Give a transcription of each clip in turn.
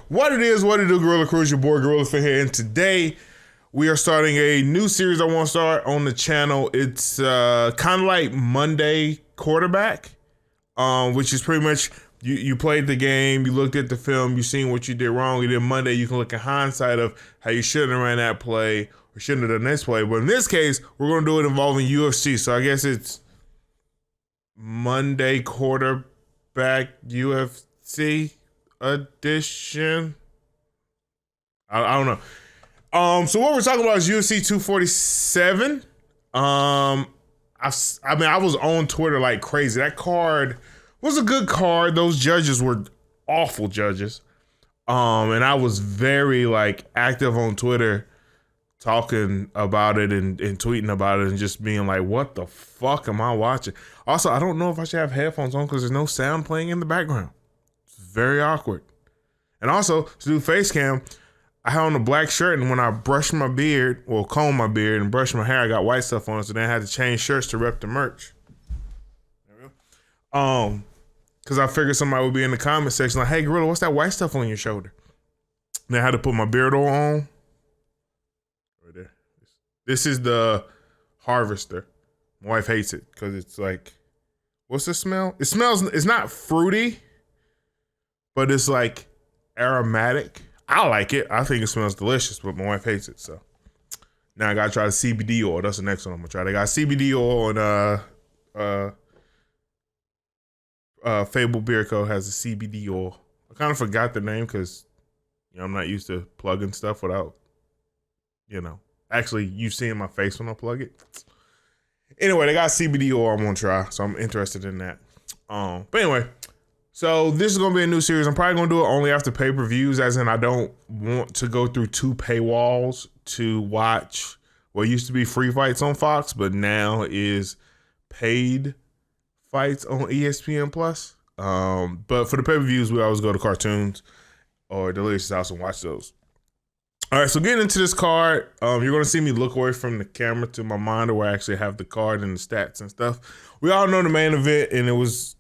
What it is, what it do, Gorilla Crew, your boy Gorilla Fit here, and today we are starting a new series I want to start on the channel. It's kind of like Monday quarterback, which is pretty much you played the game, you looked at the film, you seen what you did wrong, and then Monday you can look at hindsight of how you shouldn't have ran that play or shouldn't have done this play. But in this case, we're going to do it involving UFC. So I guess it's Monday quarterback UFC edition. I don't know. So what we're talking about is UFC 247. I was on Twitter like crazy. That card was a good card. Those judges were awful judges. And I was very active on Twitter talking about it and tweeting about it and just being like, what the fuck am I watching? Also, I don't know if I should have headphones on because there's no sound playing in the background. It's very awkward. And also, to do face cam, I had on a black shirt, and when I brushed my beard, well, combed my beard and brushed my hair, I got white stuff on it, so then I had to change shirts to rep the merch. There we go. Because I figured somebody would be in the comment section like, hey, Gorilla, what's that white stuff on your shoulder? And I had to put my beard oil on. Right there. This is the Harvester. My wife hates it because it's like, what's the smell? It's not fruity, but it's like aromatic. I like it. I think it smells delicious, but my wife hates it. So now I gotta try the CBD oil. That's the next one I'm gonna try. They got CBD oil and Fable Beer Co. has a CBD oil. I kind of forgot the name because I'm not used to plugging stuff without actually you seeing my face when I plug it. Anyway, they got CBD oil I'm gonna try, so I'm interested in that. But anyway. So this is going to be a new series. I'm probably going to do it only after pay-per-views, as in I don't want to go through 2 paywalls to watch what used to be free fights on Fox, but now is paid fights on ESPN+. But for the pay-per-views, we always go to Cartoons or Delicious House and watch those. All right, so getting into this card, you're going to see me look away from the camera to my monitor where I actually have the card and the stats and stuff. We all know the main event, and it was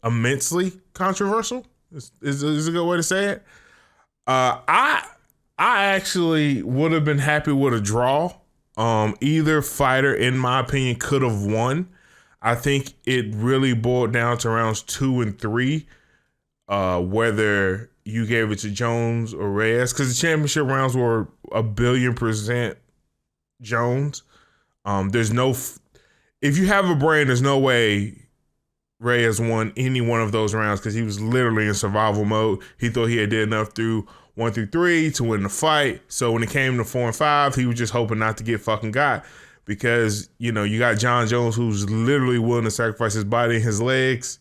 immensely controversial is a good way to say it. I actually would have been happy with a draw. Either fighter, in my opinion, could have won. I think it really boiled down to rounds 2 and 3, whether you gave it to Jones or Reyes, because the championship rounds were 1,000,000,000% Jones. If you have a brain, there's no way Reyes won any one of those rounds because he was literally in survival mode. He thought he had did enough through 1 through 3 to win the fight. So when it came to 4 and 5, he was just hoping not to get fucking got because, you got John Jones who's literally willing to sacrifice his body and his legs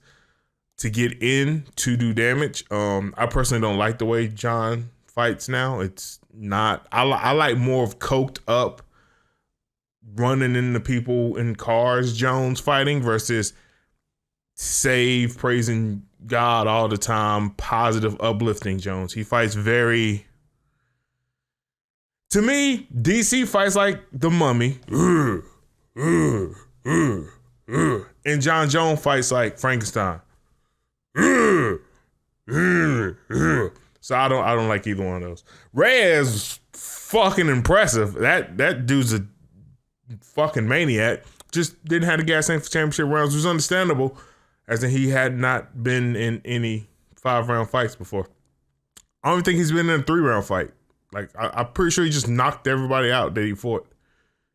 to get in to do damage. I personally don't like the way John fights now. It's not, I like more of coked up, running into people in cars Jones fighting versus praising God all the time, positive, uplifting Jones. He fights to me, DC fights like the Mummy. And John Jones fights like Frankenstein. So I don't like either one of those. Reyes is fucking impressive. That dude's a fucking maniac. Just didn't have the gas in for championship rounds. It was understandable, as in he had not been in any 5-round fights before. I don't think he's been in a 3-round fight. I'm pretty sure he just knocked everybody out that he fought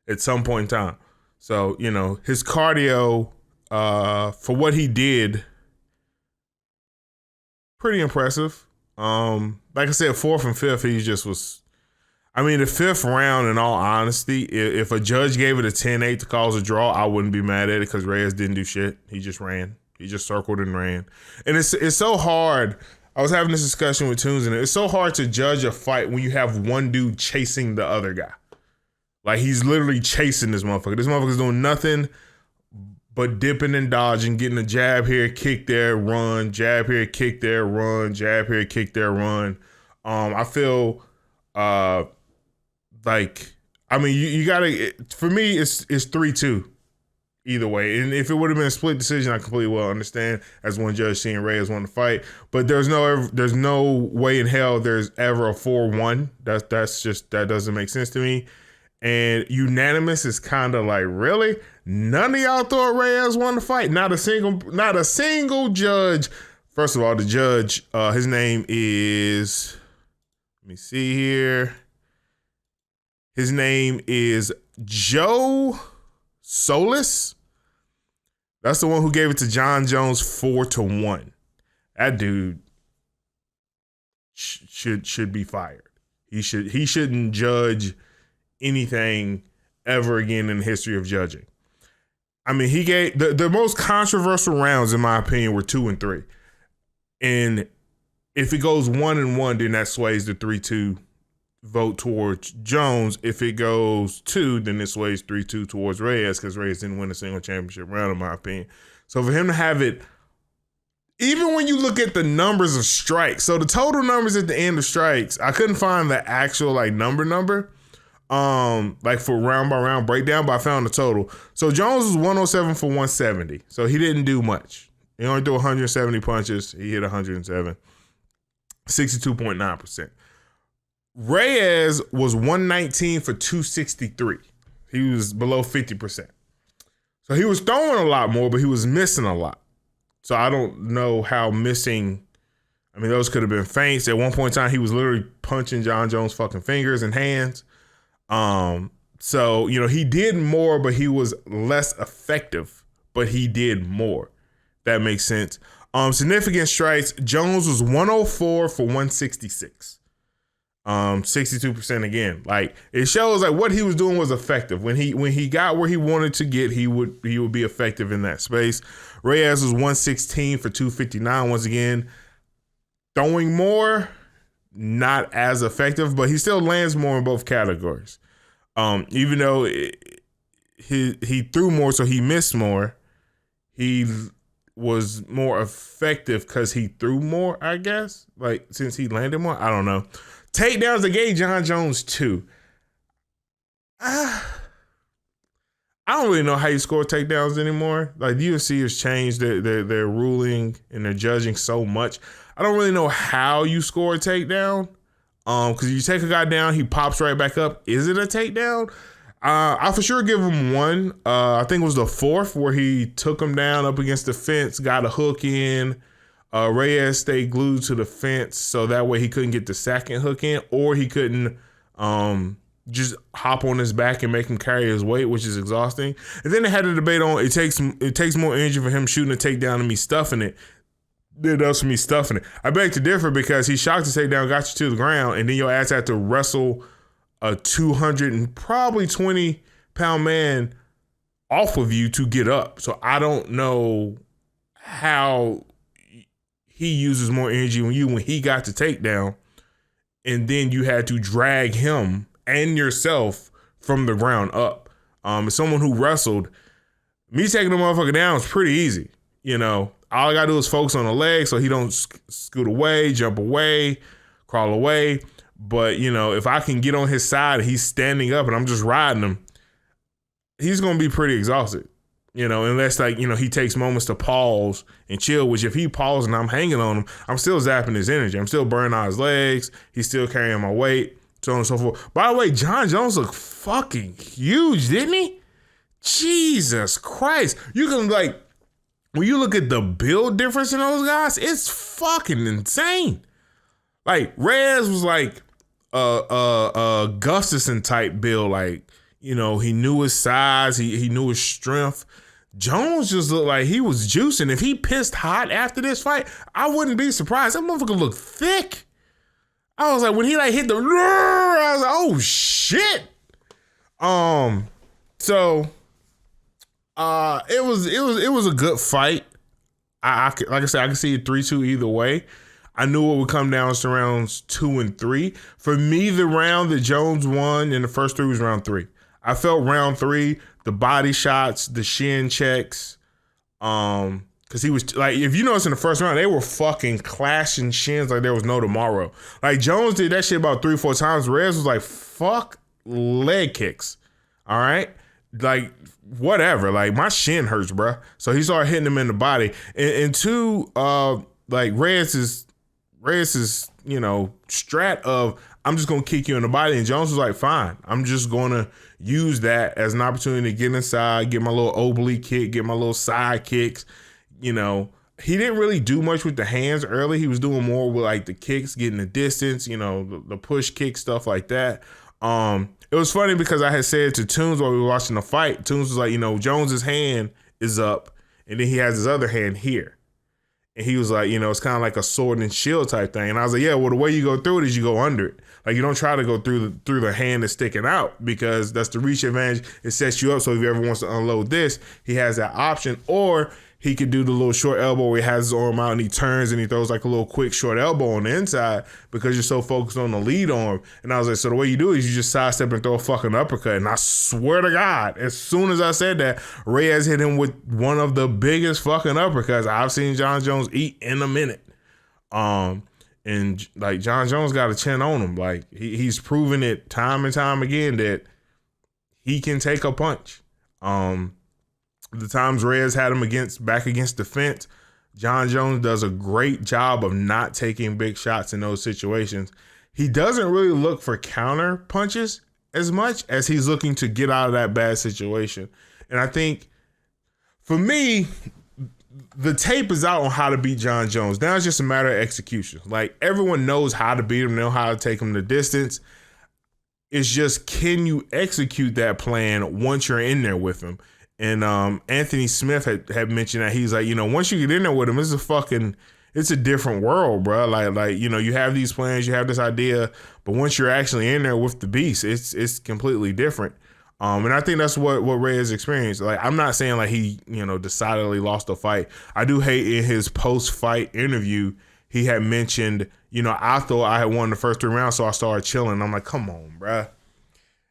at some point in time. So, his cardio, for what he did, pretty impressive. Like I said, 4th and 5th, he just was. The 5th round, in all honesty, if a judge gave it a 10-8 to cause a draw, I wouldn't be mad at it because Reyes didn't do shit. He just ran. He just circled and ran. And it's so hard. I was having this discussion with Tunes, and it's so hard to judge a fight when you have one dude chasing the other guy. Like, he's literally chasing this motherfucker. This motherfucker's doing nothing but dipping and dodging, getting a jab here, kick there, run, jab here, kick there, run, jab here, kick there, run. I feel you gotta, for me, it's 3-2. either way. And if it would have been a split decision, I completely well understand as one judge seeing Reyes won the fight. But there's no way in hell there's ever a 4-1. That doesn't make sense to me. And unanimous is kind of like, really? None of y'all thought Reyes won the fight? Not a single judge. First of all, the judge, his name is, let me see here. His name is Joe Solis. That's the one who gave it to John Jones 4-1. That dude should be fired. He shouldn't judge anything ever again in the history of judging. I mean, he gave the most controversial rounds, in my opinion, were 2 and 3. And if it goes 1-1, then that sways the 3-2 vote towards Jones. If it goes 2, then it sways 3-2 towards Reyes, because Reyes didn't win a single championship round, in my opinion. So for him to have it, even when you look at the numbers of strikes, so the total numbers at the end of strikes, I couldn't find the actual like number, like for round by round breakdown, but I found the total. So Jones was 107 for 170. So he didn't do much. He only threw 170 punches. He hit 107. 62.9%. Reyes was 119 for 263. He was below 50%. So he was throwing a lot more, but he was missing a lot. So I don't know how missing, I mean, those could have been feints. At one point in time, he was literally punching John Jones' fucking fingers and hands. So, he did more, but he was less effective, but he did more. That makes sense. Significant strikes, Jones was 104 for 166. 62% again. Like, it shows like what he was doing was effective. When he got where he wanted to get, he would be effective in that space. Reyes was 116 for 259. Once again, throwing more, not as effective, but he still lands more in both categories. Even though he threw more, so he missed more, he was more effective because he threw more, I guess. Like, since he landed more, I don't know. Takedowns, they gave John Jones 2. I don't really know how you score takedowns anymore. Like, the UFC has changed their ruling and their judging so much. I don't really know how you score a takedown. Because you take a guy down, he pops right back up. Is it a takedown? I for sure give him one. I think it was the fourth where he took him down up against the fence, got a hook in. Reyes stayed glued to the fence, so that way he couldn't get the second hook in, or he couldn't just hop on his back and make him carry his weight, which is exhausting. And then they had a debate on it takes more energy for him shooting a takedown than me stuffing it. It does for me stuffing it. I beg to differ because he shocked the takedown, got you to the ground, and then your ass had to wrestle a 220-pound man off of you to get up. So I don't know how he uses more energy when he got the takedown, and then you had to drag him and yourself from the ground up. As someone who wrestled, me taking the motherfucker down was pretty easy. All I gotta do is focus on the leg so he don't scoot away, jump away, crawl away. But, if I can get on his side and he's standing up and I'm just riding him, he's going to be pretty exhausted, unless he takes moments to pause and chill, which if he pauses and I'm hanging on him, I'm still zapping his energy. I'm still burning out his legs. He's still carrying my weight, so on and so forth. By the way, John Jones looked fucking huge, didn't he? Jesus Christ. You can when you look at the build difference in those guys, it's fucking insane. Like, Reyes was like a Gustafson type build. Like, he knew his size. He knew his strength. Jones just looked like he was juicing. If he pissed hot after this fight, I wouldn't be surprised. That motherfucker looked thick. I was like, when he hit the, I was like, oh shit. So it was a good fight. Like I said, I can see it 3-2 either way. I knew it would come down to rounds 2 and 3. For me, the round that Jones won in the first 3 was round 3. I felt round 3, the body shots, the shin checks, because he was if you notice in the first round, they were fucking clashing shins like there was no tomorrow. Like, Jones did that shit about 3 or 4 times. Reyes was like, fuck leg kicks. All right. like, whatever. Like, my shin hurts, bro. So he started hitting him in the body. And two, like, Reyes is, you know, strat of, I'm just going to kick you in the body. And Jones was like, fine. I'm just going to use that as an opportunity to get inside, get my little oblique kick, get my little side kicks. You know, he didn't really do much with the hands early. He was doing more with like the kicks, getting the distance, you know, the push kick, stuff like that. It was funny because I had said to Tunes while we were watching the fight, Tunes was like, you know, Jones's hand is up and then he has his other hand here. And he was like, you know, it's kind of like a sword and shield type thing. And I was like, yeah, well, the way you go through it is you go under it. Like, you don't try to go through the hand that's sticking out, because that's the reach advantage. It sets you up. So if he ever wants to unload this, he has that option. Or he could do the little short elbow where he has his arm out and he turns and he throws like a little quick short elbow on the inside because you're so focused on the lead arm. And I was like, so the way you do it is you just sidestep and throw a fucking uppercut. And I swear to God, as soon as I said that, Reyes hit him with one of the biggest fucking uppercuts I've seen Jon Jones eat in a minute. And like, Jon Jones got a chin on him. Like, he's proven it time and time again that he can take a punch. The times Reyes had him back against the fence, Jon Jones does a great job of not taking big shots in those situations. He doesn't really look for counter punches as much as he's looking to get out of that bad situation. And I think, for me, the tape is out on how to beat Jon Jones. Now it's just a matter of execution. Like, everyone knows how to beat him, know how to take him the distance. It's just, can you execute that plan once you're in there with him? And Anthony Smith had mentioned that he's like, you know, once you get in there with him, it's a different world, bro. Like, you know, you have these plans, you have this idea, but once you're actually in there with the beast, it's completely different. And I think that's what Reyes experienced. Like, I'm not saying like he, you know, decidedly lost a fight. I do hate in his post-fight interview, he had mentioned, you know, I thought I had won the first 3 rounds, so I started chilling. I'm like, come on, bro.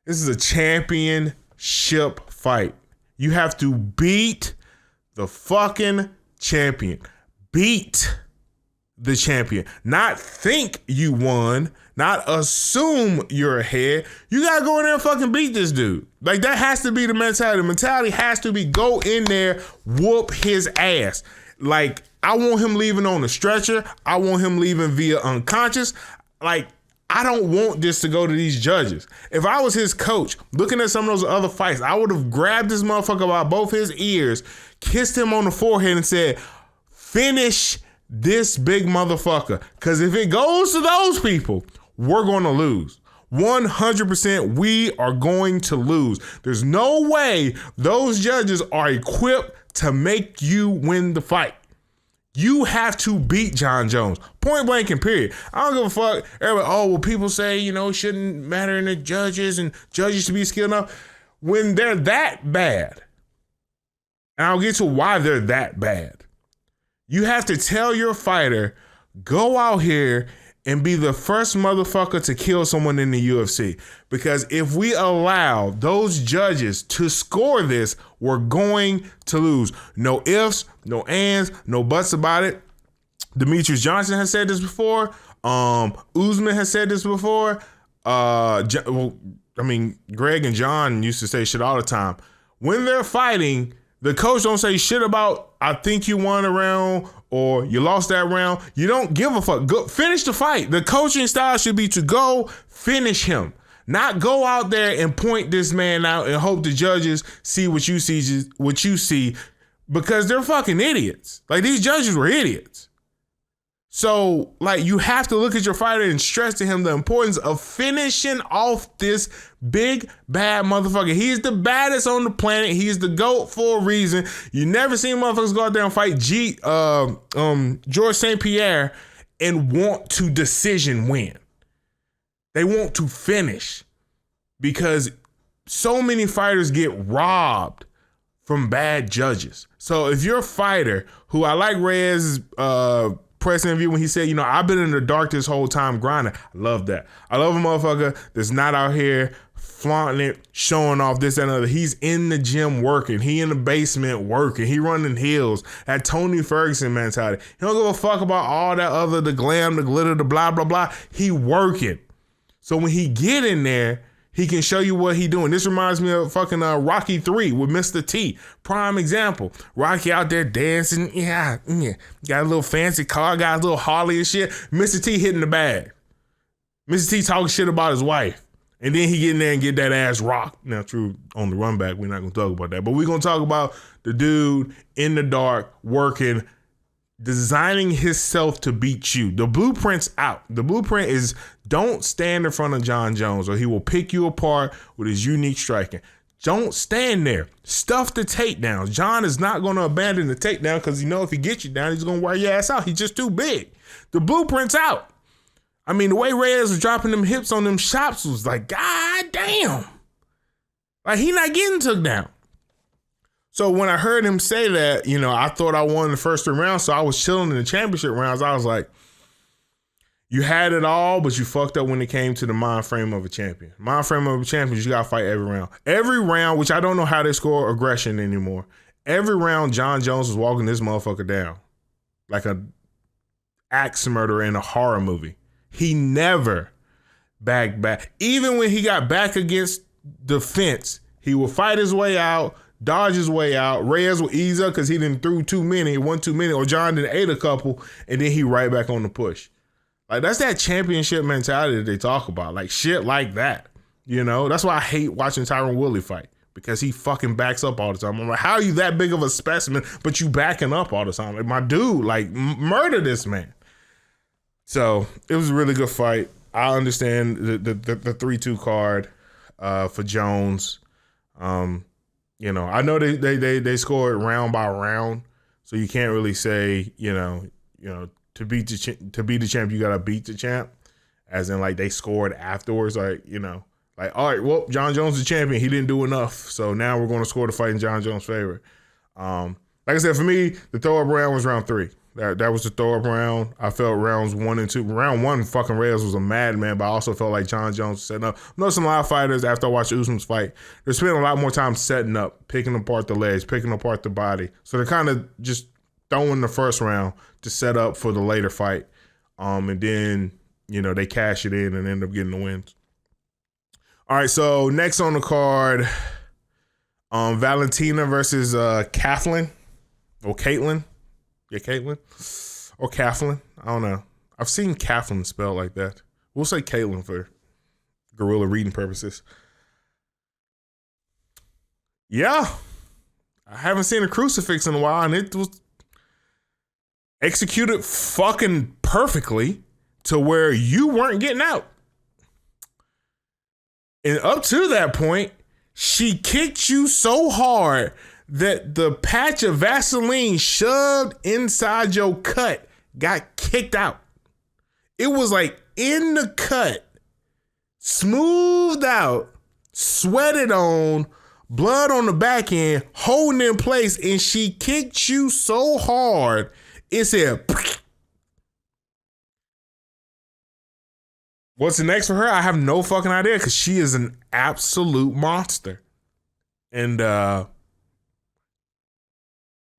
This is a championship fight. You have to beat the fucking champion. Beat the champion. Not think you won. Not assume you're ahead. You gotta go in there and fucking beat this dude. Like, that has to be the mentality. The mentality has to be go in there, whoop his ass. Like, I want him leaving on the stretcher. I want him leaving via unconscious. Like, I don't want this to go to these judges. If I was his coach, looking at some of those other fights, I would have grabbed this motherfucker by both his ears, kissed him on the forehead and said, finish this big motherfucker. Because if it goes to those people, we're going to lose. 100% we are going to lose. There's no way those judges are equipped to make you win the fight. You have to beat Jon Jones. Point blank and period. I don't give a fuck. Everybody, oh, well, people say, you know, it shouldn't matter in the judges and judges should be skilled enough. When they're that bad, and I'll get to why they're that bad, you have to tell your fighter, go out here and be the first motherfucker to kill someone in the UFC. Because if we allow those judges to score this, we're going to lose. No ifs, no ands, no buts about it. Demetrius Johnson has said this before. Usman has said this before. Greg and John used to say shit all the time. When they're fighting, the coach don't say shit about, I think you won a round or you lost that round. You don't give a fuck. Go finish the fight. The coaching style should be to go finish him. Not go out there and point this man out and hope the judges see what you see, because they're fucking idiots. Like, these judges were idiots. So, like, you have to look at your fighter and stress to him the importance of finishing off this big, bad motherfucker. He's the baddest on the planet. He's the GOAT for a reason. You never seen motherfuckers go out there and fight George St. Pierre and want to decision win. They want to finish, because so many fighters get robbed from bad judges. So if you're a fighter who, I like Reyes' press interview when he said, you know, I've been in the dark this whole time grinding. I love that. I love a motherfucker that's not out here flaunting it, showing off this and other. He's in the gym working. He in the basement working. He running hills. That Tony Ferguson mentality. He don't give a fuck about all that other, the glam, the glitter, the blah, blah, blah. He working. So when he get in there, He can show you what he doing. This reminds me of fucking Rocky 3 with Mr. T. Prime example. Rocky out there dancing. Yeah. Got a little fancy car, got a little Harley and shit. Mr. T hitting the bag. Mr. T talking shit about his wife. And then he get in there and get that ass rocked. Now, true, on the run back, we're not going to talk about that. But we're going to talk about the dude in the dark working, designing himself to beat you. The blueprint's out. The blueprint is don't stand in front of John Jones or he will pick you apart with his unique striking. Don't stand there. Stuff the takedowns. John is not going to abandon the takedown because if he gets you down, he's going to wear your ass out. He's just too big. The blueprint's out. I mean, the way Reyes was dropping them hips on them chops was like, God damn. Like, he not getting took down. So when I heard him say that, I thought I won the first 3 rounds, so I was chilling in the championship rounds. I was like, you had it all, but you fucked up when it came to the mind frame of a champion. Mind frame of a champion, you got to fight every round. Every round, which I don't know how they score aggression anymore. Every round, John Jones was walking this motherfucker down like a axe murderer in a horror movie. He never backed back. Even when he got back against the fence, he would fight his way out, dodge his way out. Reyes would ease up because he didn't threw too many, one too many, or John didn't ate a couple, and then he right back on the push. Like, that's that championship mentality that they talk about. Like, shit like that. That's why I hate watching Tyron Woodley fight, because he fucking backs up all the time. I'm like, how are you that big of a specimen, but you backing up all the time? Like, my dude, murder this man. So it was a really good fight. I understand the 3-2 card for Jones. I know they scored round by round, so you can't really say to beat the champ you gotta beat the champ, as in like they scored afterwards. All right, well, John Jones is the champion. He didn't do enough, so now we're going to score the fight in John Jones' favor. Like I said, for me, the throw up round was round 3. That was the throw up round. I felt rounds 1 and 2. Round 1, fucking Reyes was a madman, but I also felt like John Jones was setting up. I know some live fighters, after I watched Usman's fight, they're spending a lot more time setting up, picking apart the legs, picking apart the body. So they're kind of just throwing the first round to set up for the later fight. And then, they cash it in and end up getting the wins. All right, so next on the card, Valentina versus Kathleen or Caitlin. Yeah, Caitlin or Kathleen. I don't know. I've seen Kathleen spelled like that. We'll say Caitlin for guerrilla reading purposes. Yeah. I haven't seen a crucifix in a while, and it was executed fucking perfectly to where you weren't getting out. And up to that point, she kicked you so hard that the patch of Vaseline shoved inside your cut got kicked out. It was like in the cut, smoothed out, sweated on, blood on the back end, holding in place, and she kicked you so hard, it said, what's the next for her? I have no fucking idea, because she is an absolute monster. And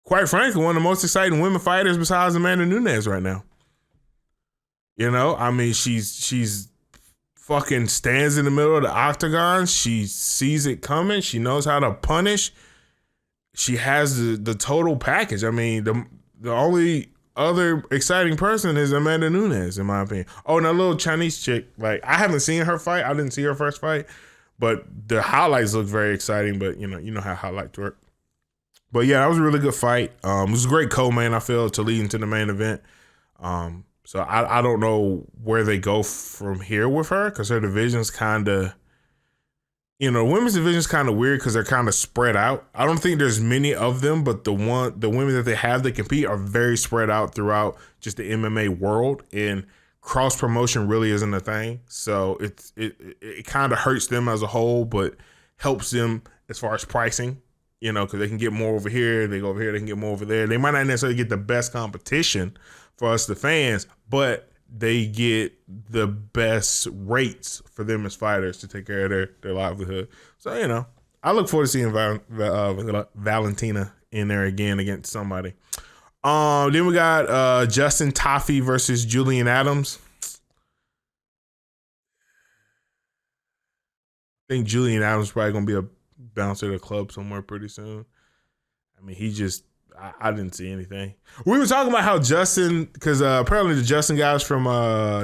quite frankly, one of the most exciting women fighters besides Amanda Nunes right now. She's fucking stands in the middle of the octagon. She sees it coming. She knows how to punish. She has the total package. The only other exciting person is Amanda Nunes, in my opinion. Oh, and that little Chinese chick, I haven't seen her fight. I didn't see her first fight, but the highlights look very exciting. But you know how highlights work. But yeah, that was a really good fight. It was a great co-main, I feel, to lead into the main event. So I don't know where they go from here with her, because her division's kind of, women's division's kind of weird because they're kind of spread out. I don't think there's many of them, but the women that they have that compete are very spread out throughout just the MMA world, and cross promotion really isn't a thing. So it kind of hurts them as a whole, but helps them as far as pricing. Because they can get more over here, they go over here, they can get more over there. They might not necessarily get the best competition for us, the fans, but they get the best rates for them as fighters to take care of their livelihood. So, I look forward to seeing Valentina in there again against somebody. Then we got Justin Tafa versus Julian Adams. think Julian Adams is probably gonna be a bouncer at a club somewhere pretty soon. I mean, I didn't see anything. We were talking about how Justin, because apparently the Justin guy's from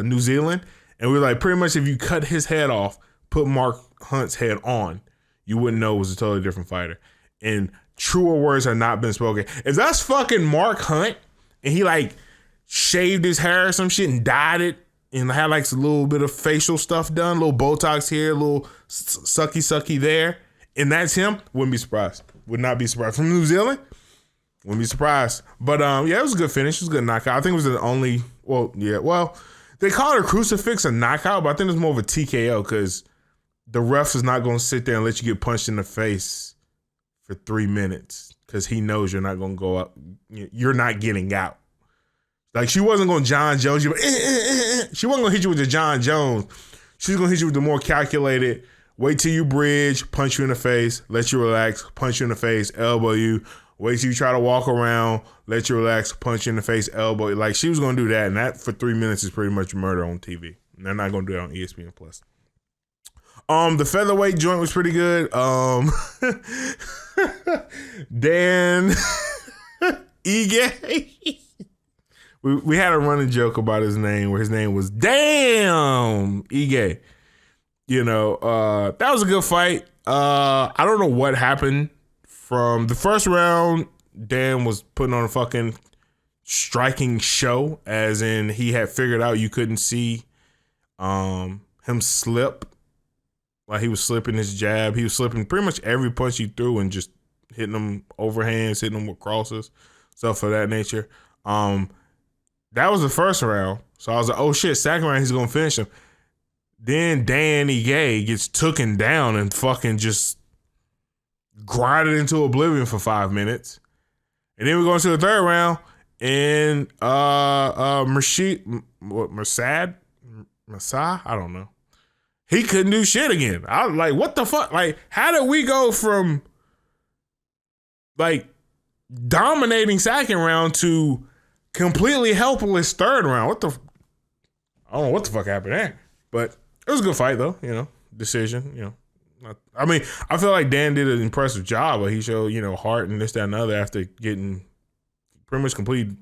New Zealand, and we were like, pretty much if you cut his head off, put Mark Hunt's head on, you wouldn't know it was a totally different fighter. And truer words have not been spoken. If that's fucking Mark Hunt, and he like shaved his hair or some shit and dyed it, and had like a little bit of facial stuff done, a little Botox here, a little sucky there, and that's him, wouldn't be surprised. Would not be surprised. From New Zealand, wouldn't be surprised. But yeah, it was a good finish. It was a good knockout. I think it was the only, they call it a crucifix a knockout, but I think it was more of a TKO because the ref is not going to sit there and let you get punched in the face for 3 minutes because he knows you're not going to go up. You're not getting out. Like, she wasn't going to John Jones you. She wasn't going to hit you with the John Jones. She was going to hit you with the more calculated, wait till you bridge, punch you in the face, let you relax, punch you in the face, elbow you, wait till you try to walk around, let you relax, punch you in the face, elbow you. Like, she was going to do that, and that for 3 minutes is pretty much murder on TV. And they're not going to do that on ESPN+. The featherweight joint was pretty good. Dan Ige. We had a running joke about his name where his name was Damn Ige. That was a good fight. I don't know what happened from the first round. Dan was putting on a fucking striking show, as in he had figured out you couldn't see him slip. Like, he was slipping his jab. He was slipping pretty much every punch he threw and just hitting them overhands, hitting them with crosses, stuff of that nature. That was the first round. So I was like, oh shit, second round, he's going to finish him. Then Danny Gay gets taken down and fucking just grinded into oblivion for 5 minutes. And then we go into the third round, and Masai? I don't know. He couldn't do shit again. I was like, what the fuck? Like, how did we go from like dominating second round to completely helpless third round? I don't know what the fuck happened there. But it was a good fight though, decision, I mean, I feel like Dan did an impressive job, but he showed, heart and this, that, and the other after getting pretty much completely,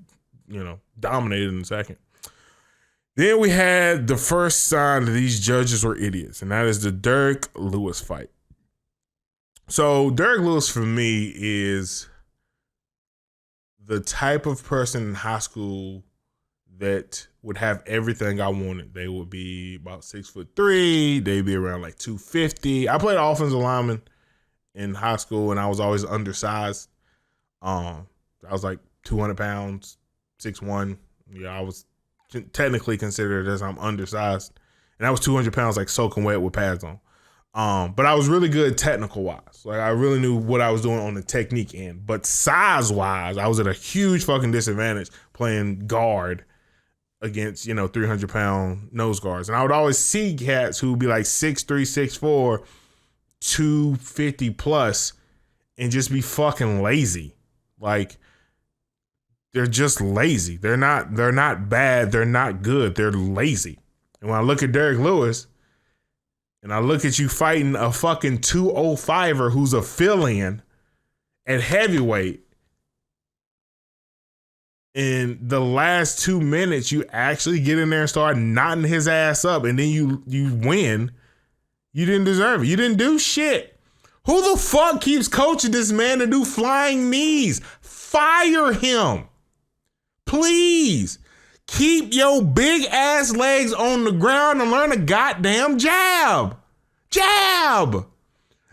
dominated in the second. Then we had the first sign that these judges were idiots, and that is the Derrick Lewis fight. So Derrick Lewis for me is the type of person in high school that would have everything I wanted. They would be about 6'3". They'd be around like 250. I played offensive lineman in high school, and I was always undersized. I was like 200 pounds, 6'1". Yeah, I was technically considered as I'm undersized, and I was 200 pounds, like soaking wet with pads on. But I was really good technical wise. Like, I really knew what I was doing on the technique end. But size wise, I was at a huge fucking disadvantage playing guard against, 300 pound nose guards. And I would always see cats who would be like 6'3", 6'4", 250 plus, and just be fucking lazy. Like, they're just lazy. They're not bad. They're not good. They're lazy. And when I look at Derrick Lewis, and I look at you fighting a fucking 205er who's a fill-in at heavyweight, in the last 2 minutes, you actually get in there and start knotting his ass up, and then you win. You didn't deserve it. You didn't do shit. Who the fuck keeps coaching this man to do flying knees? Fire him. Please. Keep your big ass legs on the ground and learn a goddamn jab. Jab.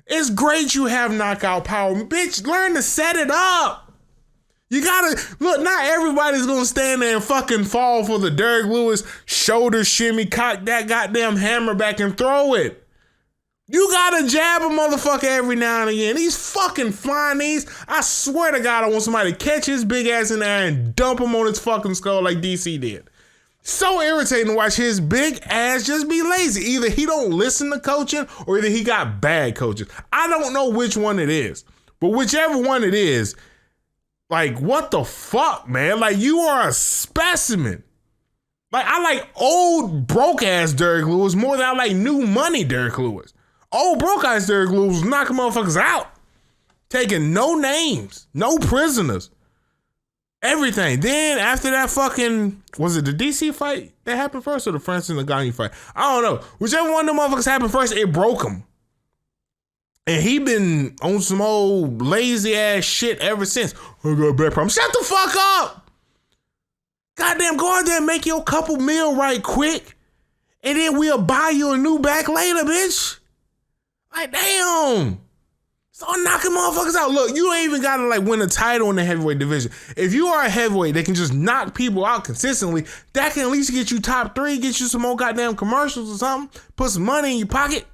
It's great you have knockout power. Bitch, learn to set it up. You gotta, look, not everybody's gonna stand there and fucking fall for the Derrick Lewis shoulder shimmy, cock that goddamn hammer back and throw it. You gotta jab a motherfucker every now and again. These fucking flying knees, I swear to God, I want somebody to catch his big ass in there and dump him on his fucking skull like DC did. So irritating to watch his big ass just be lazy. Either he don't listen to coaching or either he got bad coaches. I don't know which one it is. But whichever one it is, like, what the fuck, man? Like, you are a specimen. Like, I like old broke ass Derrick Lewis more than I like new money Derrick Lewis. Old broke ass Derrick Lewis was knocking motherfuckers out. Taking no names, no prisoners. Everything. Then after that fucking, was it the DC fight that happened first or the Francis Ngannou fight? I don't know. Whichever one of them motherfuckers happened first, it broke him. And he been on some old lazy ass shit ever since. I got a back problem. Shut the fuck up. Goddamn, go out there and make your couple meal right quick. And then we'll buy you a new back later, bitch. Like, damn. Start knocking motherfuckers out. Look, you ain't even gotta like win a title in the heavyweight division. If you are a heavyweight that can just knock people out consistently, that can at least get you top 3, get you some more goddamn commercials or something, put some money in your pocket.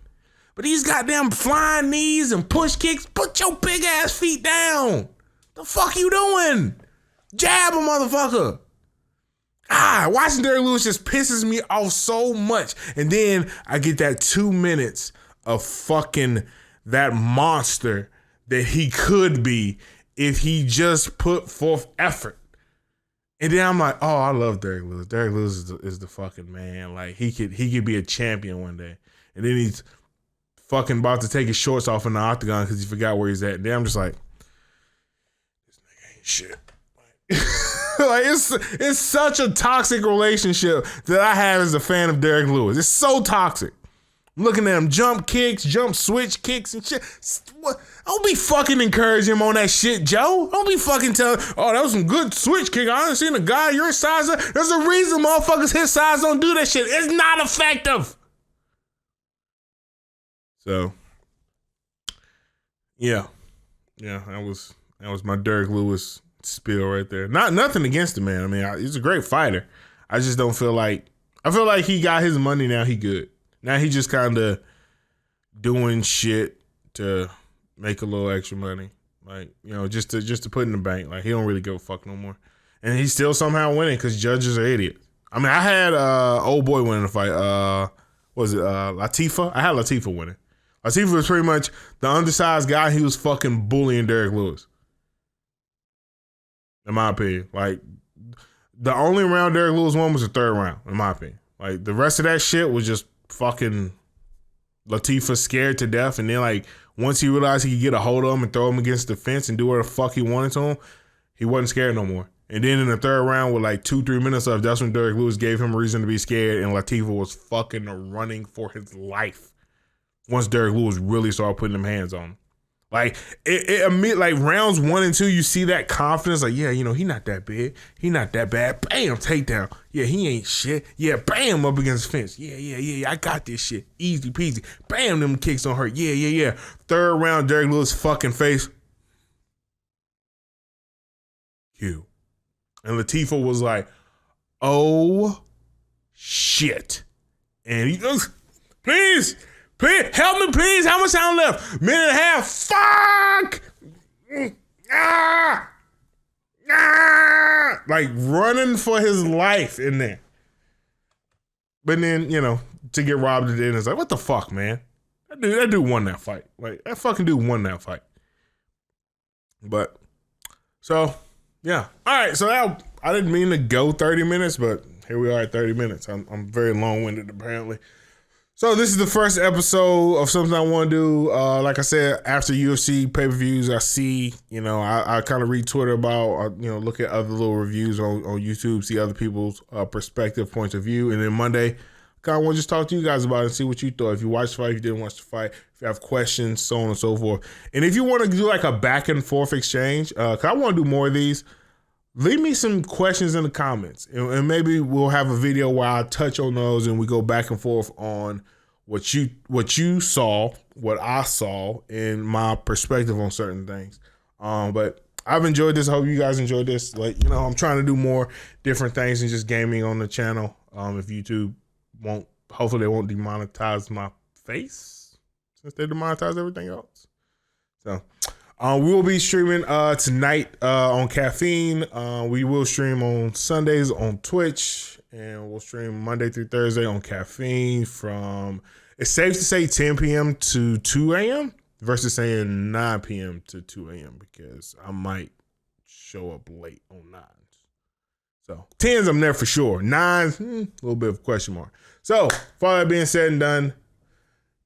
But these goddamn flying knees and push kicks, put your big ass feet down. The fuck you doing? Jab a motherfucker. Watching Derrick Lewis just pisses me off so much. And then I get that 2 minutes of fucking that monster that he could be if he just put forth effort. And then I'm like, oh, I love Derrick Lewis. Derrick Lewis is the fucking man. Like he could be a champion one day. And then he's fucking about to take his shorts off in the octagon because he forgot where he's at. And then I'm just like, this nigga ain't shit. Like it's such a toxic relationship that I have as a fan of Derrick Lewis. It's so toxic. I'm looking at him jump kicks, jump switch kicks and shit. Don't be fucking encouraging him on that shit, Joe. Don't be fucking telling, oh, that was some good switch kick. I ain't seen a guy your size. There's a reason motherfuckers his size don't do that shit. It's not effective. So, yeah, that was my Derrick Lewis spiel right there. Nothing against the man. I mean, he's a great fighter. I just don't feel like, I feel like he got his money now. He good. Now he just kind of doing shit to make a little extra money, like, you know, just to put in the bank. Like, he don't really give a fuck no more, and he's still somehow winning because judges are idiots. I mean, I had old boy winning the fight. Was it Latifa? I had Latifa winning. Latifa was pretty much the undersized guy. He was fucking bullying Derrick Lewis, in my opinion. Like, the only round Derrick Lewis won was the 3rd round, in my opinion. Like, the rest of that shit was just fucking Latifa scared to death. And then, like, once he realized he could get a hold of him and throw him against the fence and do whatever the fuck he wanted to him, he wasn't scared no more. And then in the 3rd round with like 2-3 minutes left, that's when Derrick Lewis gave him a reason to be scared, and Latifa was fucking running for his life once Derrick Lewis really started putting them hands on him. Like, like rounds 1 and 2, you see that confidence. Like, yeah, you know, he not that big. He not that bad. Bam, takedown. Yeah, he ain't shit. Yeah, bam, up against the fence. Yeah, I got this shit. Easy peasy. Bam, them kicks don't hurt. Yeah. 3rd round, Derrick Lewis fucking face. You. And Latifa was like, oh, shit. And he goes, please, help me, please. How much time left? Minute and a half. Fuck! Like, running for his life in there. But then, you know, to get robbed at the end, it's like, what the fuck, man? That dude won that fight. Like, that fucking dude won that fight. But, so, yeah. All right, so that, I didn't mean to go 30 minutes, but here we are at 30 minutes. I'm very long-winded, apparently. So this is the first episode of something I want to do. Like I said, after UFC pay-per-views, I see, you know, I kind of read Twitter about, you know, look at other little reviews on YouTube, see other people's perspective, points of view. And then Monday, kind of want to just talk to you guys about it and see what you thought. If you watched the fight, if you didn't watch the fight, if you have questions, so on and so forth. And if you want to do like a back and forth exchange, because I want to do more of these, leave me some questions in the comments, and maybe we'll have a video where I touch on those and we go back and forth on what you saw, what I saw, and my perspective on certain things. But I've enjoyed this. I hope you guys enjoyed this. Like, you know, I'm trying to do more different things than just gaming on the channel. If YouTube hopefully they won't demonetize my face since they demonetize everything else. So. We will be streaming tonight on Caffeine. We will stream on Sundays on Twitch, and we'll stream Monday through Thursday on Caffeine from, it's safe to say 10 p.m. to 2 a.m. versus saying 9 p.m. to 2 a.m. because I might show up late on 9s. So 10s I'm there for sure. 9s, a little bit of a question mark. So, for all that being said and done,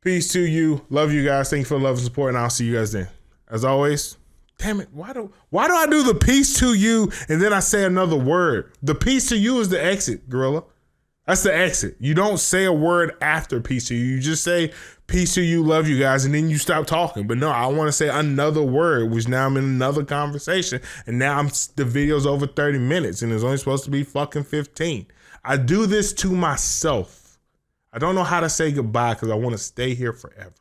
Peace to you. Love you guys. Thank you for the love and support, and I'll see you guys then. As always, damn it, why do I do the peace to you and then I say another word? The peace to you is the exit, Gorilla. That's the exit. You don't say a word after peace to you. You just say peace to you, love you guys, and then you stop talking. But no, I want to say another word, which now I'm in another conversation, and now the video's over 30 minutes, and it's only supposed to be fucking 15. I do this to myself. I don't know how to say goodbye because I want to stay here forever.